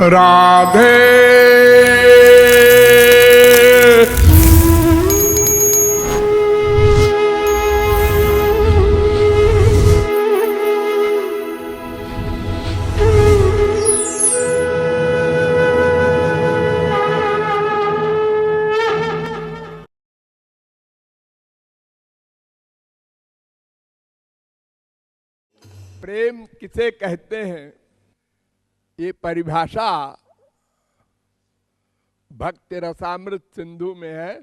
राधे प्रेम किसे कहते हैं, ये परिभाषा भक्ति रसामृत सिंधु में है।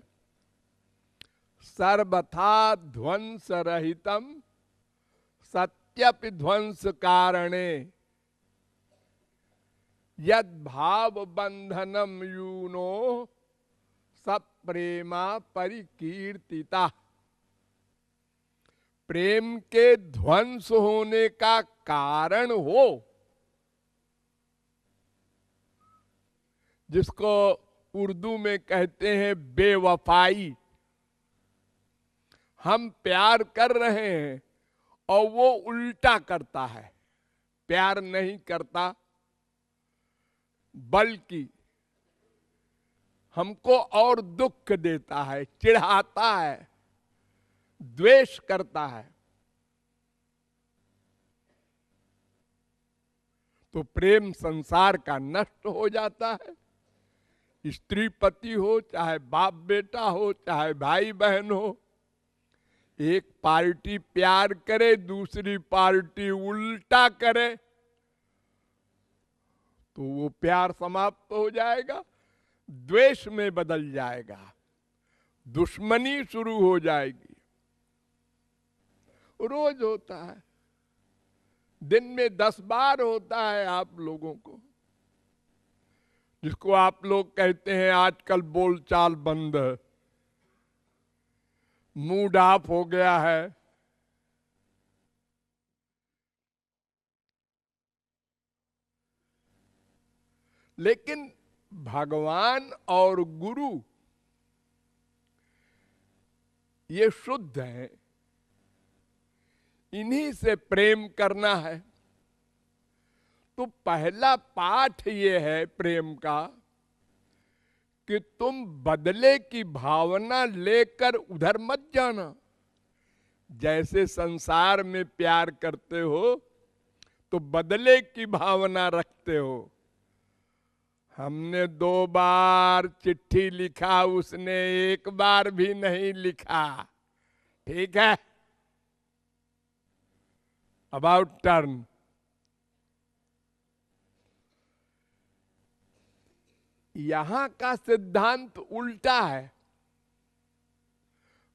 सर्वथा ध्वंस रहितम सत्यपि ध्वंस कारणे यद भाव बंधनम यूनो सब प्रेमा परिकीर्तिता। प्रेम के ध्वंस होने का कारण हो, जिसको उर्दू में कहते हैं बेवफाई। हम प्यार कर रहे हैं और वो उल्टा करता है, प्यार नहीं करता बल्कि हमको और दुख देता है, चिढ़ाता है, द्वेष करता है। तो प्रेम संसार का नष्ट हो जाता है। स्त्री पति हो, चाहे बाप बेटा हो, चाहे भाई बहन हो, एक पार्टी प्यार करे, दूसरी पार्टी उल्टा करे, तो वो प्यार समाप्त हो जाएगा, द्वेष में बदल जाएगा, दुश्मनी शुरू हो जाएगी। रोज होता है, दिन में 10 बार होता है आप लोगों को, जिसको आप लोग कहते हैं आजकल बोलचाल बंद, मूड ऑफ हो गया है। लेकिन भगवान और गुरु ये शुद्ध हैं, इन्हीं से प्रेम करना है। तो पहला पाठ ये है प्रेम का कि तुम बदले की भावना लेकर उधर मत जाना। जैसे संसार में प्यार करते हो तो बदले की भावना रखते हो। हमने 2 बार चिट्ठी लिखा, उसने 1 बार भी नहीं लिखा, ठीक है, अबाउट टर्न। यहां का सिद्धांत उल्टा है।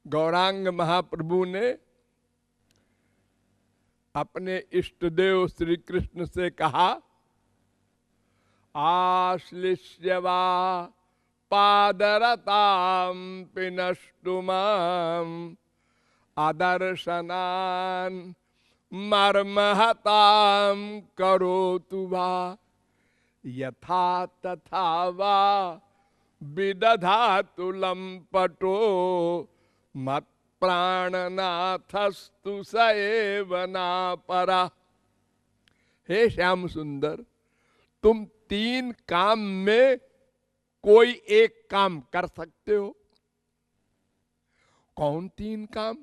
गौरांग महाप्रभु ने अपने इष्टदेव श्री कृष्ण से कहा, आश्लिष्यवा पादरताम पिनष्टुमाम आदर्शनान मर्महताम करोतु वा यथा तथा वा विदधातु लंपटो मत प्राणनाथस्तु सएव नापरा। हे श्याम सुंदर, तुम 3 काम में कोई एक काम कर सकते हो। कौन 3 काम?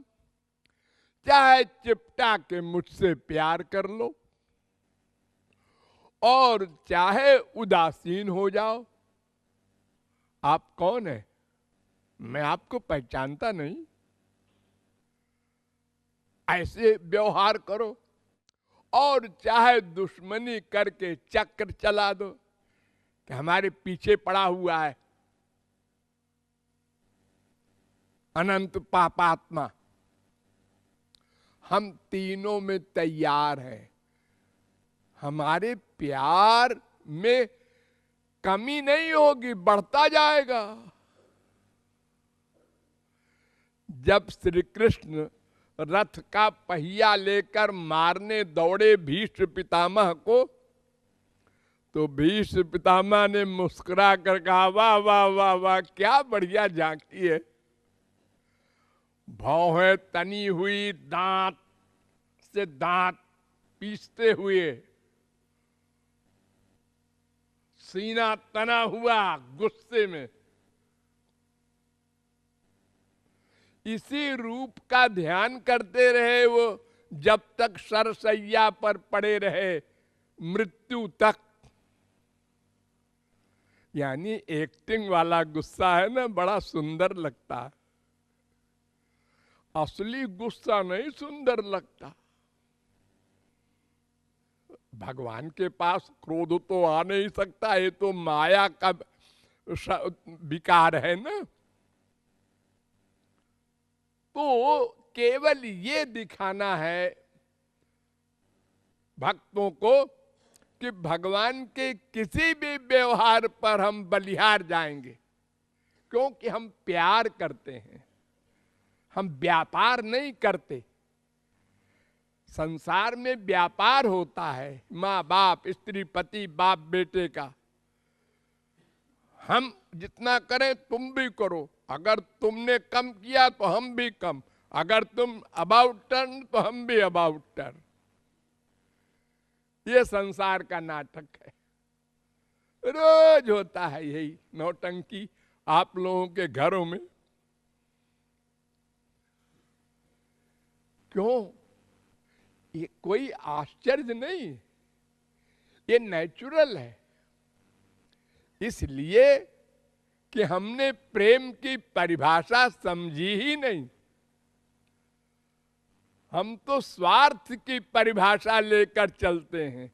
चाहे चिपटा के मुझसे प्यार कर लो, और चाहे उदासीन हो जाओ। आप कौन है? मैं आपको पहचानता नहीं, ऐसे व्यवहार करो। और चाहे दुश्मनी करके चक्र चला दो कि हमारे पीछे पड़ा हुआ है अनंत पापात्मा। हम तीनों में तैयार हैं। हमारे प्यार में कमी नहीं होगी, बढ़ता जाएगा। जब श्री कृष्ण रथ का पहिया लेकर मारने दौड़े भीष्म पितामह को, तो भीष्म पितामह ने मुस्कुरा कर कहा, वाह वाह वाह वाह, क्या बढ़िया झांकी है। भौहें तनी हुई, दांत से दांत पीसते हुए सीना तना हुआ गुस्से में। इसी रूप का ध्यान करते रहे वो जब तक सरसैया पर पड़े रहे, मृत्यु तक। यानी एक्टिंग वाला गुस्सा है ना, बड़ा सुंदर लगता है, असली गुस्सा नहीं सुंदर लगता। भगवान के पास क्रोध तो आ नहीं सकता, ये तो माया का विकार है ना। तो केवल ये दिखाना है भक्तों को कि भगवान के किसी भी व्यवहार पर हम बलिहार जाएंगे, क्योंकि हम प्यार करते हैं, हम व्यापार नहीं करते। संसार में व्यापार होता है, माँ बाप, स्त्री पति, बाप बेटे का। हम जितना करें तुम भी करो, अगर तुमने कम किया तो हम भी कम, अगर तुम अबाउट टर्न तो हम भी अबाउट टर्न। ये संसार का नाटक है, रोज होता है यही नौटंकी आप लोगों के घरों में। क्यों? ये कोई आश्चर्य नहीं, ये नेचुरल है। इसलिए कि हमने प्रेम की परिभाषा समझी ही नहीं। हम तो स्वार्थ की परिभाषा लेकर चलते हैं,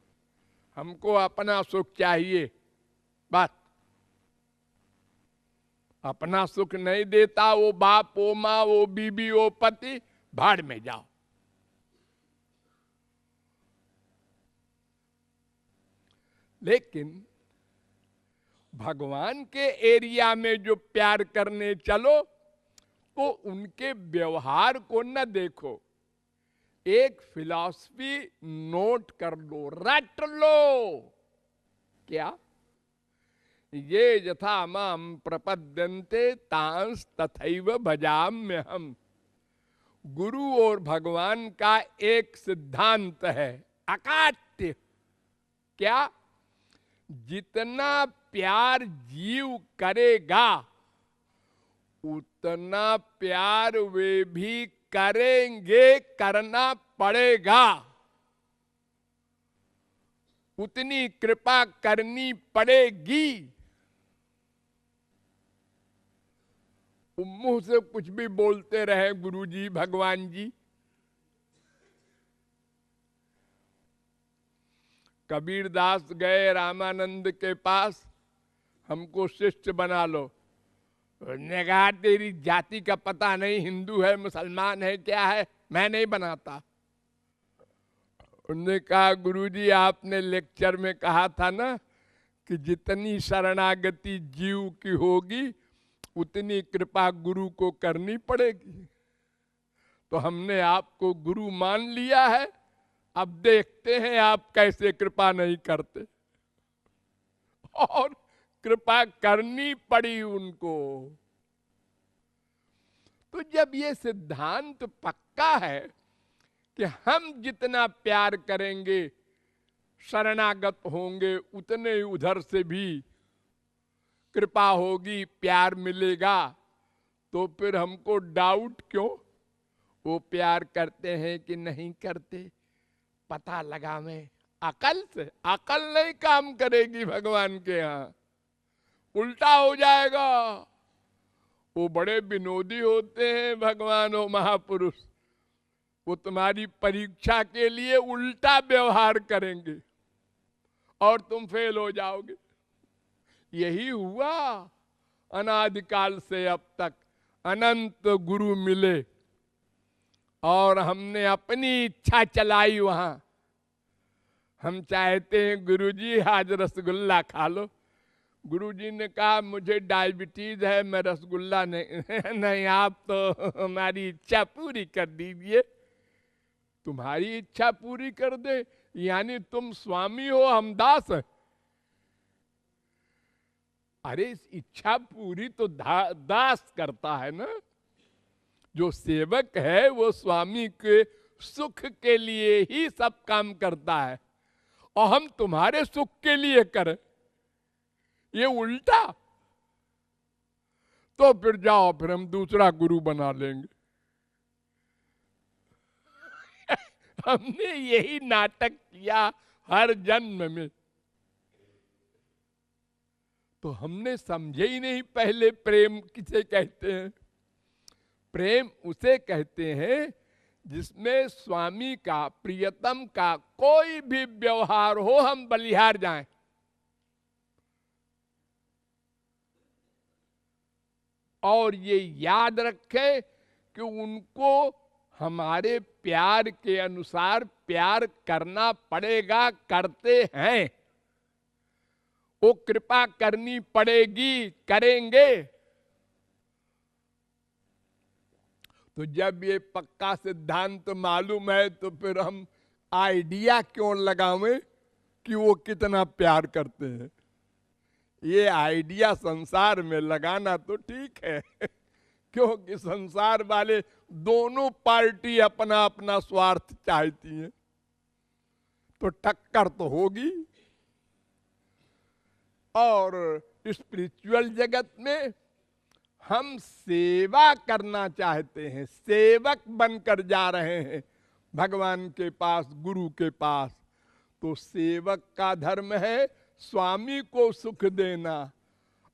हमको अपना सुख चाहिए बस। अपना सुख नहीं देता वो बाप, वो माँ, वो बीबी, वो पति, भाड़ में जाओ। लेकिन भगवान के एरिया में जो प्यार करने चलो तो उनके व्यवहार को न देखो, एक फिलॉसफी नोट कर लो, रट लो। क्या? ये यथा माम प्रपद्यन्ते तांस तथैव भजाम्य हम। गुरु और भगवान का एक सिद्धांत है, अकाट्य। क्या? जितना प्यार जीव करेगा उतना प्यार वे भी करेंगे, करना पड़ेगा। उतनी कृपा करनी पड़ेगी। मुंह से कुछ भी बोलते रहे गुरुजी, भगवान जी। कबीरदास गए रामानंद के पास, हमको शिष्य बना लो। उसने कहा तेरी जाति का पता नहीं, हिंदू है, मुसलमान है, क्या है, मैं नहीं बनाता। उन्होंने कहा गुरुजी आपने लेक्चर में कहा था ना कि जितनी शरणागति जीव की होगी उतनी कृपा गुरु को करनी पड़ेगी। तो हमने आपको गुरु मान लिया है, अब देखते हैं आप कैसे कृपा नहीं करते। और कृपा करनी पड़ी उनको। तो जब ये सिद्धांत पक्का है कि हम जितना प्यार करेंगे, शरणागत होंगे, उतने ही उधर से भी कृपा होगी, प्यार मिलेगा, तो फिर हमको डाउट क्यों? वो प्यार करते हैं कि नहीं करते, पता लगा में अकल से। अकल नहीं काम करेगी भगवान के यहाँ, उल्टा हो जाएगा। वो बड़े विनोदी होते हैं भगवान और महापुरुष, वो तुम्हारी परीक्षा के लिए उल्टा व्यवहार करेंगे और तुम फेल हो जाओगे। यही हुआ अनादिकाल से अब तक। अनंत गुरु मिले और हमने अपनी इच्छा चलाई वहां। हम चाहते हैं गुरुजी आज रसगुल्ला खा लो। गुरुजी ने कहा मुझे डायबिटीज है, मैं रसगुल्ला नहीं नहीं, आप तो हमारी इच्छा पूरी कर दीजिए। तुम्हारी इच्छा पूरी कर दे, यानी तुम स्वामी हो, हम दास हैं। अरे इस इच्छा पूरी तो दास करता है ना। जो सेवक है वो स्वामी के सुख के लिए ही सब काम करता है, और हम तुम्हारे सुख के लिए करें। ये उल्टा। तो फिर जाओ, फिर हम दूसरा गुरु बना लेंगे। हमने यही नाटक किया हर जन्म में। तो हमने समझे ही नहीं पहले प्रेम किसे कहते हैं। प्रेम उसे कहते हैं जिसमें स्वामी का, प्रियतम का कोई भी व्यवहार हो, हम बलिहार जाएं। और ये याद रखें कि उनको हमारे प्यार के अनुसार प्यार करना पड़ेगा, करते हैं। वो कृपा करनी पड़ेगी, करेंगे। तो जब ये पक्का सिद्धांत मालूम है तो फिर हम आइडिया क्यों लगावें कि वो कितना प्यार करते हैं। ये आइडिया संसार में लगाना तो ठीक है, क्योंकि संसार वाले दोनों पार्टी अपना अपना स्वार्थ चाहती हैं, तो टक्कर तो होगी। और स्पिरिचुअल जगत में हम सेवा करना चाहते हैं, सेवक बनकर जा रहे हैं भगवान के पास, गुरु के पास। तो सेवक का धर्म है स्वामी को सुख देना,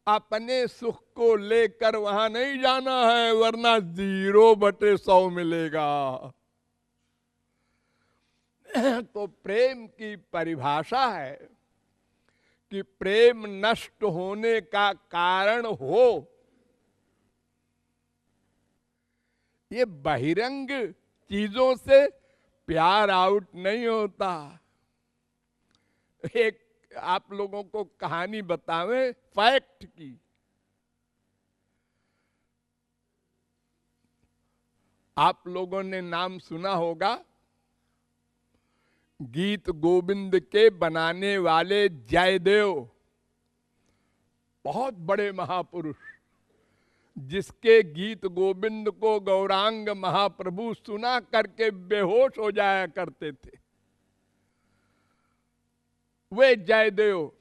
अपने सुख को लेकर वहां नहीं जाना है, वरना 0/100 मिलेगा। तो प्रेम की परिभाषा है कि प्रेम नष्ट होने का कारण हो। ये बहिरंग चीजों से प्यार आउट नहीं होता। एक आप लोगों को कहानी बतावें फैक्ट की। आप लोगों ने नाम सुना होगा गीत गोविंद के बनाने वाले जयदेव, बहुत बड़े महापुरुष, जिसके गीत गोविंद को गौरांग महाप्रभु सुना करके बेहोश हो जाया करते थे। वे जयदेव,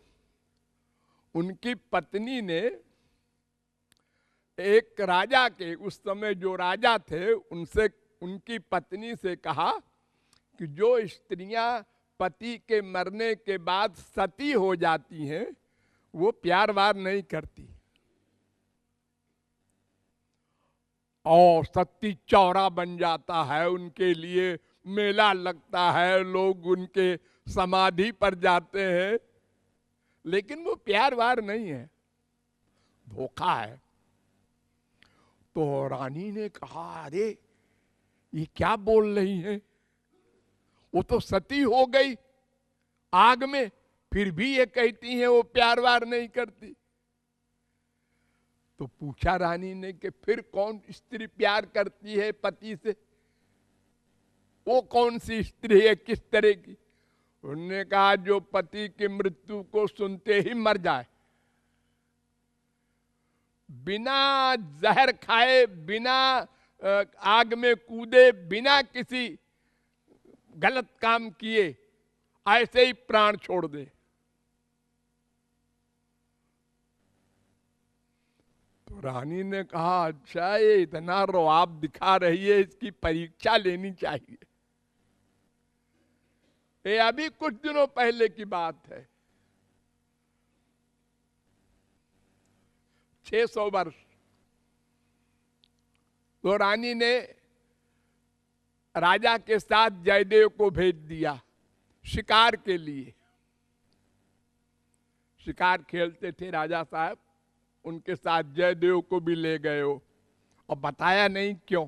उनकी पत्नी ने एक राजा के, उस समय जो राजा थे उनसे, उनकी पत्नी से कहा कि जो स्त्रियां पति के मरने के बाद सती हो जाती हैं वो प्यार वार नहीं करती। और सती चौरा बन जाता है, उनके लिए मेला लगता है, लोग उनके समाधि पर जाते हैं, लेकिन वो प्यार वार नहीं है, धोखा है। तो रानी ने कहा, अरे ये क्या बोल रही है, वो तो सती हो गई आग में, फिर भी ये कहती है वो प्यार वार नहीं करती। तो पूछा रानी ने कि फिर कौन स्त्री प्यार करती है पति से, वो कौन सी स्त्री है, किस तरह की। उन्होंने कहा जो पति की मृत्यु को सुनते ही मर जाए, बिना जहर खाए, बिना आग में कूदे, बिना किसी गलत काम किए, ऐसे ही प्राण छोड़ दे। तो रानी ने कहा, अच्छा ये इतना रौआब दिखा रही है, इसकी परीक्षा लेनी चाहिए। ये अभी कुछ दिनों पहले की बात है, 600 वर्ष। तो रानी ने राजा के साथ जयदेव को भेज दिया शिकार के लिए। शिकार खेलते थे राजा साहब, उनके साथ जयदेव को भी ले गए हो, और बताया नहीं क्यों।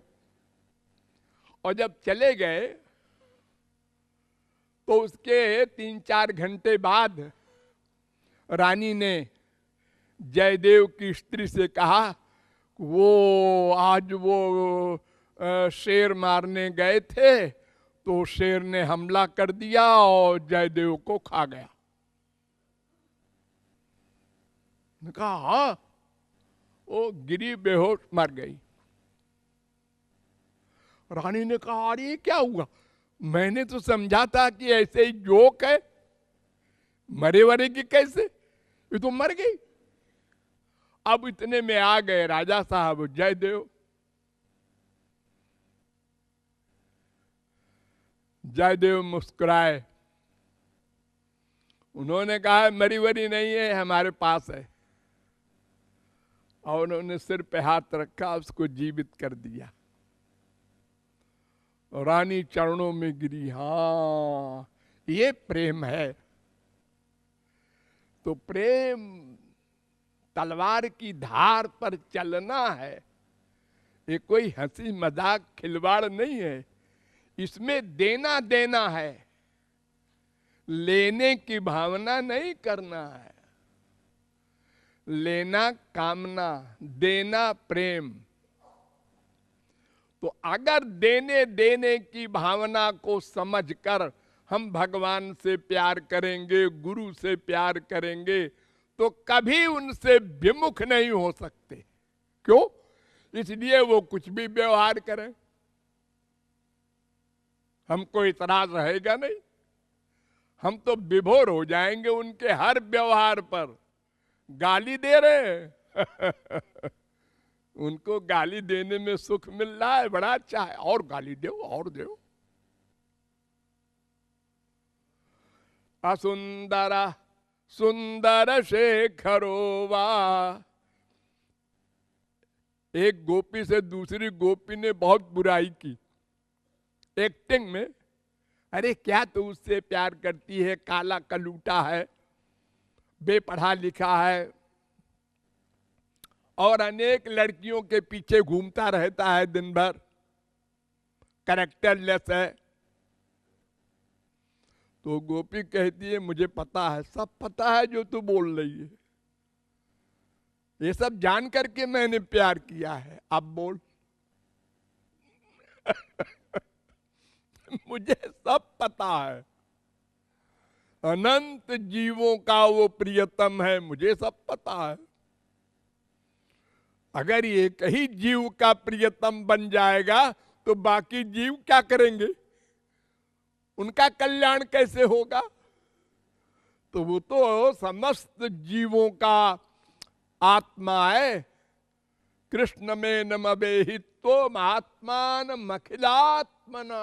और जब चले गए तो उसके 3-4 घंटे बाद रानी ने जयदेव की स्त्री से कहा, वो आज वो शेर मारने गए थे तो शेर ने हमला कर दिया और जयदेव को खा गया। कहा हाँ, वो गिरी बेहोश मर गई। रानी ने कहा, अरे ये क्या हुआ, मैंने तो समझा था कि ऐसे ही जोक है, मरे वरे की कैसे, ये तो मर गई। अब इतने में आ गए राजा साहब जयदेव। जयदेव मुस्कुराए, उन्होंने कहा मरी वरी नहीं है, हमारे पास है। और उन्होंने सिर पे हाथ रखा, उसको जीवित कर दिया। रानी चरणों में गिरी। हाँ, ये प्रेम है। तो प्रेम तलवार की धार पर चलना है, ये कोई हंसी मजाक खिलवाड़ नहीं है। इसमें देना देना है, लेने की भावना नहीं करना है। लेना कामना, देना प्रेम। तो अगर देने देने की भावना को समझकर हम भगवान से प्यार करेंगे, गुरु से प्यार करेंगे, तो कभी उनसे विमुख नहीं हो सकते। क्यों? इसलिए वो कुछ भी व्यवहार करें, हमको इतराज रहेगा नहीं। हम तो विभोर हो जाएंगे उनके हर व्यवहार पर। गाली दे रहे हैं उनको गाली देने में सुख मिल रहा है, बड़ा अच्छा है, और गाली दो और दो। असुंदरा सुंदर शेखरोवा। एक गोपी से दूसरी गोपी ने बहुत बुराई की एक्टिंग में। अरे क्या तू उससे प्यार करती है, काला कलूटा है, बेपढ़ा लिखा है, और अनेक लड़कियों के पीछे घूमता रहता है दिन भर, कैरेक्टरलेस है। तो गोपी कहती है मुझे पता है, सब पता है जो तू बोल रही है, ये सब जान करके मैंने प्यार किया है, अब बोल मुझे सब पता है, अनंत जीवों का वो प्रियतम है, मुझे सब पता है। अगर ये कहीं जीव का प्रियतम बन जाएगा तो बाकी जीव क्या करेंगे, उनका कल्याण कैसे होगा? तो वो तो समस्त जीवों का आत्मा है। कृष्ण में नमवेहितो महात्मान अखिलात्मना।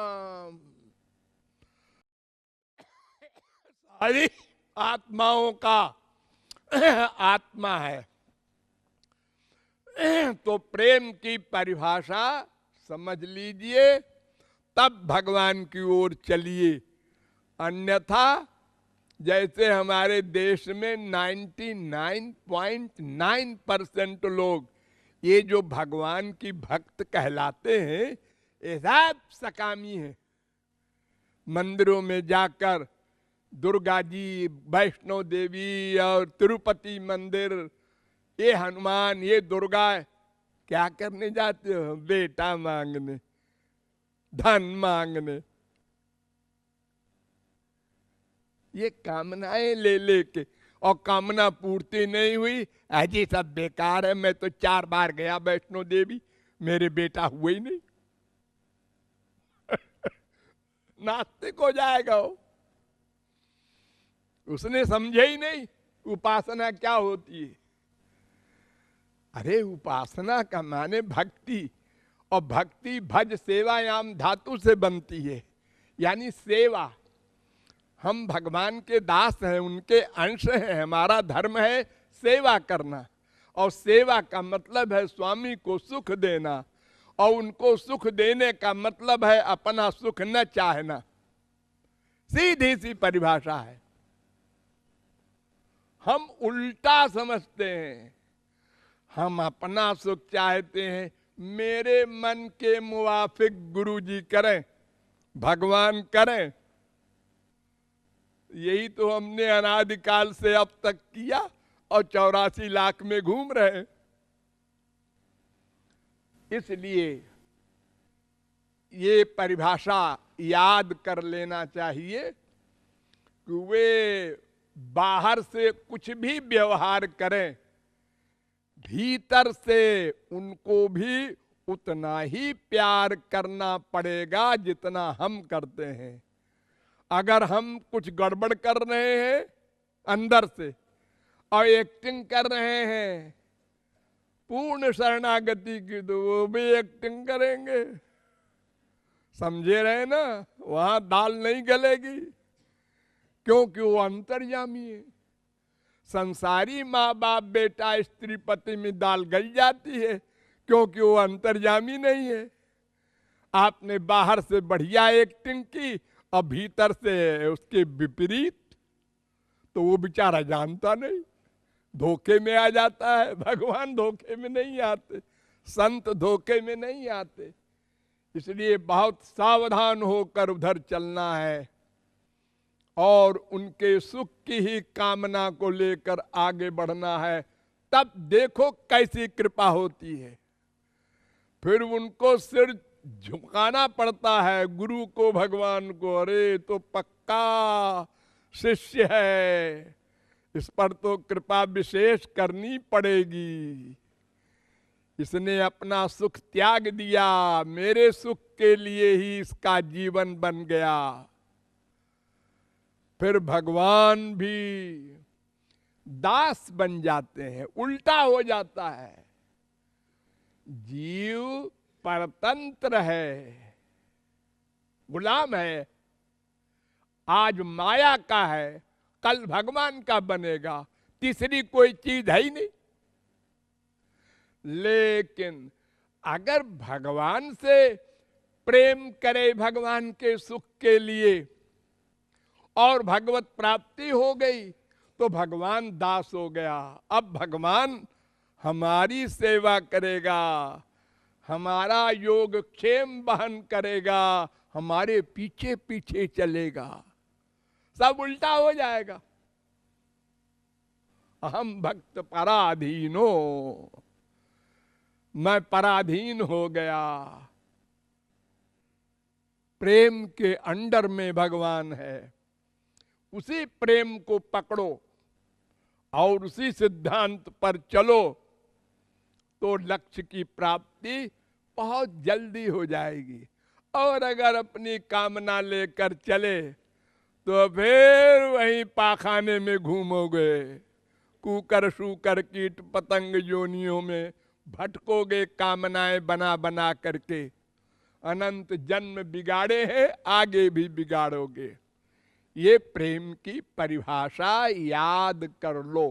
सारी आत्माओं का आत्मा है। तो प्रेम की परिभाषा समझ लीजिए, तब भगवान की ओर चलिए। अन्यथा जैसे हमारे देश में 99.9% लोग ये जो भगवान की भक्त कहलाते हैं, ये सब सकामी है। मंदिरों में जाकर दुर्गा जी, वैष्णो देवी और तिरुपति मंदिर, ये हनुमान, ये दुर्गा, क्या करने जाते हो? बेटा मांगने, धन मांगने। ये कामनाएं ले लेके, और कामना पूर्ति नहीं हुई, अजी सब बेकार है, मैं तो 4 बार गया वैष्णो देवी, मेरे बेटा हुए ही नहीं नास्तिक हो जाएगा वो। उसने समझे ही नहीं उपासना क्या होती है। अरे उपासना का माने भक्ति, और भक्ति भज सेवायाम धातु से बनती है, यानी सेवा। हम भगवान के दास हैं, उनके अंश हैं, हमारा धर्म है सेवा करना। और सेवा का मतलब है स्वामी को सुख देना, और उनको सुख देने का मतलब है अपना सुख न चाहना। सीधी सी परिभाषा है। हम उल्टा समझते हैं, हम अपना सुख चाहते हैं, मेरे मन के मुवाफिक गुरुजी करें, भगवान करें। यही तो हमने अनादिकाल से अब तक किया, और 84 लाख में घूम रहे हैं। इसलिए ये परिभाषा याद कर लेना चाहिए कि वे बाहर से कुछ भी व्यवहार करें, भीतर से उनको भी उतना ही प्यार करना पड़ेगा जितना हम करते हैं। अगर हम कुछ गड़बड़ कर रहे हैं अंदर से और एक्टिंग कर रहे हैं, पूर्ण शरणागति की तो वो भी एक्टिंग करेंगे। समझे रहे ना, वहां दाल नहीं गलेगी, क्योंकि वो अंतर्यामी है। संसारी माँ बाप बेटा स्त्री पति में दाल गल जाती है, क्योंकि वो अंतर्यामी नहीं है। आपने बाहर से बढ़िया एक्टिंग की और भीतर से उसके विपरीत, तो वो बेचारा जानता नहीं, धोखे में आ जाता है। भगवान धोखे में नहीं आते, संत धोखे में नहीं आते। इसलिए बहुत सावधान होकर उधर चलना है और उनके सुख की ही कामना को लेकर आगे बढ़ना है। तब देखो कैसी कृपा होती है। फिर उनको सिर झुकाना पड़ता है, गुरु को, भगवान को। अरे तो पक्का शिष्य है, इस पर तो कृपा विशेष करनी पड़ेगी। इसने अपना सुख त्याग दिया, मेरे सुख के लिए ही इसका जीवन बन गया। फिर भगवान भी दास बन जाते हैं, उल्टा हो जाता है। जीव परतंत्र है, गुलाम है, आज माया का है, कल भगवान का बनेगा, तीसरी कोई चीज है ही नहीं। लेकिन अगर भगवान से प्रेम करे, भगवान के सुख के लिए, और भगवत प्राप्ति हो गई, तो भगवान दास हो गया। अब भगवान हमारी सेवा करेगा, हमारा योगक्षेम वहन करेगा, हमारे पीछे पीछे चलेगा। सब उल्टा हो जाएगा। अहम भक्त पराधीनो, मैं पराधीन हो गया। प्रेम के अंडर में भगवान है, उसी प्रेम को पकड़ो और उसी सिद्धांत पर चलो, तो लक्ष्य की प्राप्ति बहुत जल्दी हो जाएगी। और अगर अपनी कामना लेकर चले तो फिर वहीं पाखाने में घूमोगे, कुकर शूकर कीट पतंग योनियों में भटकोगे, कामनाएं बना बना करके। अनंत जन्म बिगाड़े हैं, आगे भी बिगाड़ोगे। ये प्रेम की परिभाषा याद कर लो।